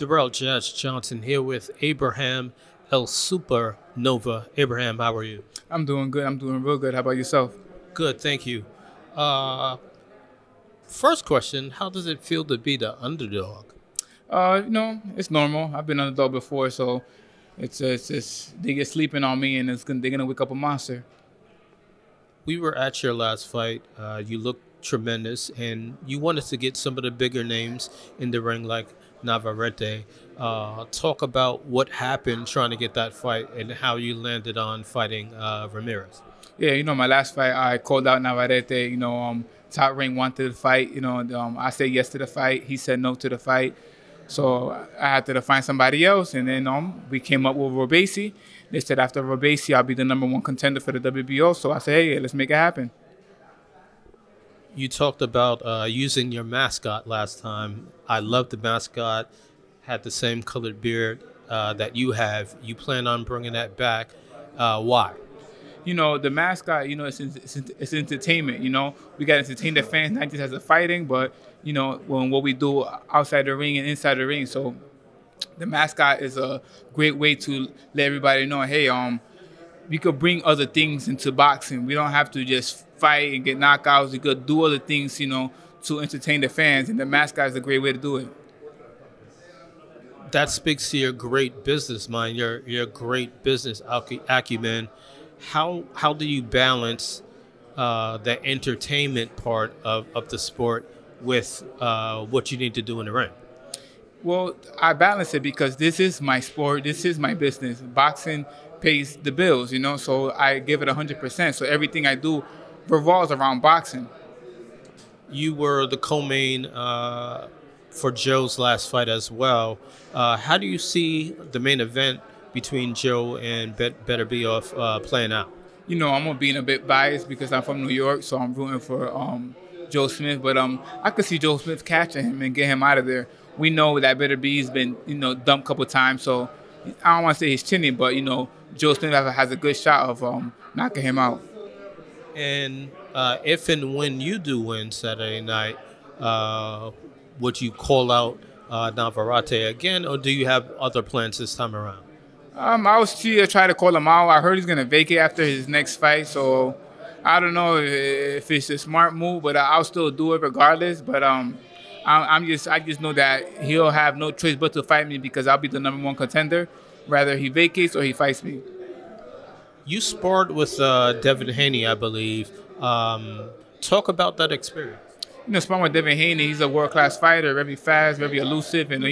Darrell Judge Johnson here with Abraham El Supernova. Abraham, how are you? I'm doing good. I'm doing real good. How about yourself? Good, thank you. First question, how does it feel to be the underdog? It's normal. I've been underdog before, so it's they get sleeping on me, and they're gonna wake up a monster. We were at your last fight. You looked tremendous, and you wanted to get some of the bigger names in the ring like Navarrete. Talk about what happened trying to get that fight and how you landed on fighting Ramirez. Yeah, my last fight, I called out Navarrete. Top Ring wanted to fight. I said yes to the fight. He said no to the fight. So I had to find somebody else, and then we came up with Robeisy. They said after Robeisy, I'll be the #1 contender for the WBO. So I said, hey, let's make it happen. You talked about using your mascot last time. I love the mascot. Had the same colored beard that you have. You plan on bringing that back. Why? The mascot, it's entertainment. We got to entertain the fans, not just as a fighting, but, what we do outside the ring and inside the ring. So the mascot is a great way to let everybody know, hey, we could bring other things into boxing. We don't have to just fight and get knockouts. We could do other things, to entertain the fans, and the mascot is a great way to do it. That speaks to your great business mind, your great business acumen. How do you balance the entertainment part of the sport with what you need to do in the ring? Well, I balance it because this is my sport. This is my business. Boxing pays the bills, so I give it 100%. So everything I do revolves around boxing. You were the co-main for Joe's last fight as well. How do you see the main event between Joe and Beterbiev playing out? I'm being a bit biased because I'm from New York, so I'm rooting for Joe Smith. But I could see Joe Smith catching him and get him out of there. We know that Beterbiev's been, dumped a couple times, so I don't want to say he's chinny, but, Joe Smith has a good shot of knocking him out. And if and when you do win Saturday night, would you call out Navarrete again, or do you have other plans this time around? I was try to call him out. I heard he's going to vacate after his next fight, so I don't know if it's a smart move, but I'll still do it regardless. But I just know that he'll have no choice but to fight me because I'll be the #1 contender, whether he vacates or he fights me. You sparred with Devin Haney, I believe. Talk about that experience. Sparring with Devin Haney, he's a world-class fighter, very fast, very elusive, and,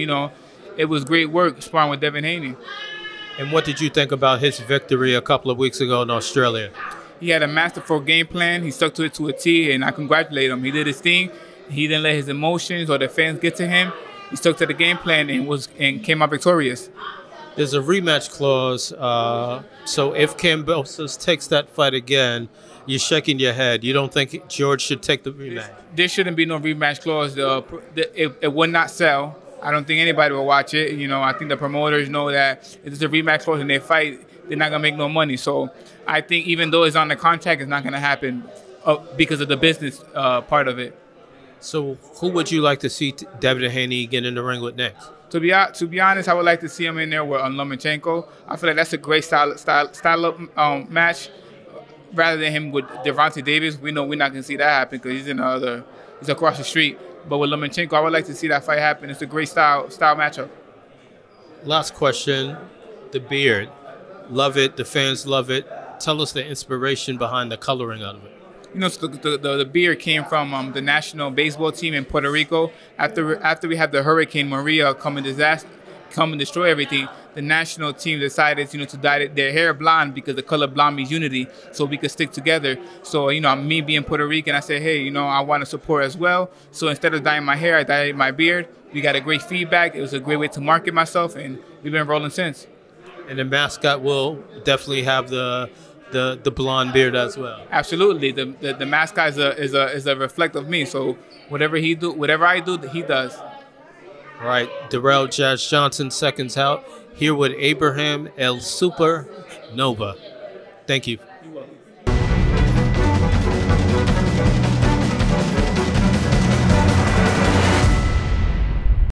it was great work sparring with Devin Haney. And what did you think about his victory a couple of weeks ago in Australia? He had a masterful game plan. He stuck to it to a T, and I congratulate him. He did his thing. He didn't let his emotions or the fans get to him. He stuck to the game plan and came out victorious. There's a rematch clause, so if Kambosos takes that fight again, you're shaking your head. You don't think George should take the rematch? There shouldn't be no rematch clause. It would not sell. I don't think anybody will watch it. I think the promoters know that if it's a rematch clause and they fight, they're not going to make no money. So I think even though it's on the contract, it's not going to happen because of the business part of it. So who would you like to see Devin Haney get in the ring with next? To be honest, I would like to see him in there with Lomachenko. I feel like that's a great style up match. Rather than him with Devontae Davis, we know we're not going to see that happen because he's across the street. But with Lomachenko, I would like to see that fight happen. It's a great style matchup. Last question, the beard. Love it. The fans love it. Tell us the inspiration behind the coloring out of it. So the beard came from the national baseball team in Puerto Rico. After we had the Hurricane Maria come and destroy everything, the national team decided, to dye their hair blonde because the color blonde means unity, so we could stick together. So, me being Puerto Rican, I said, hey, I want to support as well. So instead of dyeing my hair, I dyed my beard. We got a great feedback. It was a great way to market myself, and we've been rolling since. And the mascot will definitely have the blonde beard as well. Absolutely. The mascot is a reflect of me. So whatever I do, he does. All right, Darrell Judge Johnson, Seconds Out, here with Abraham El Supernova. Thank you.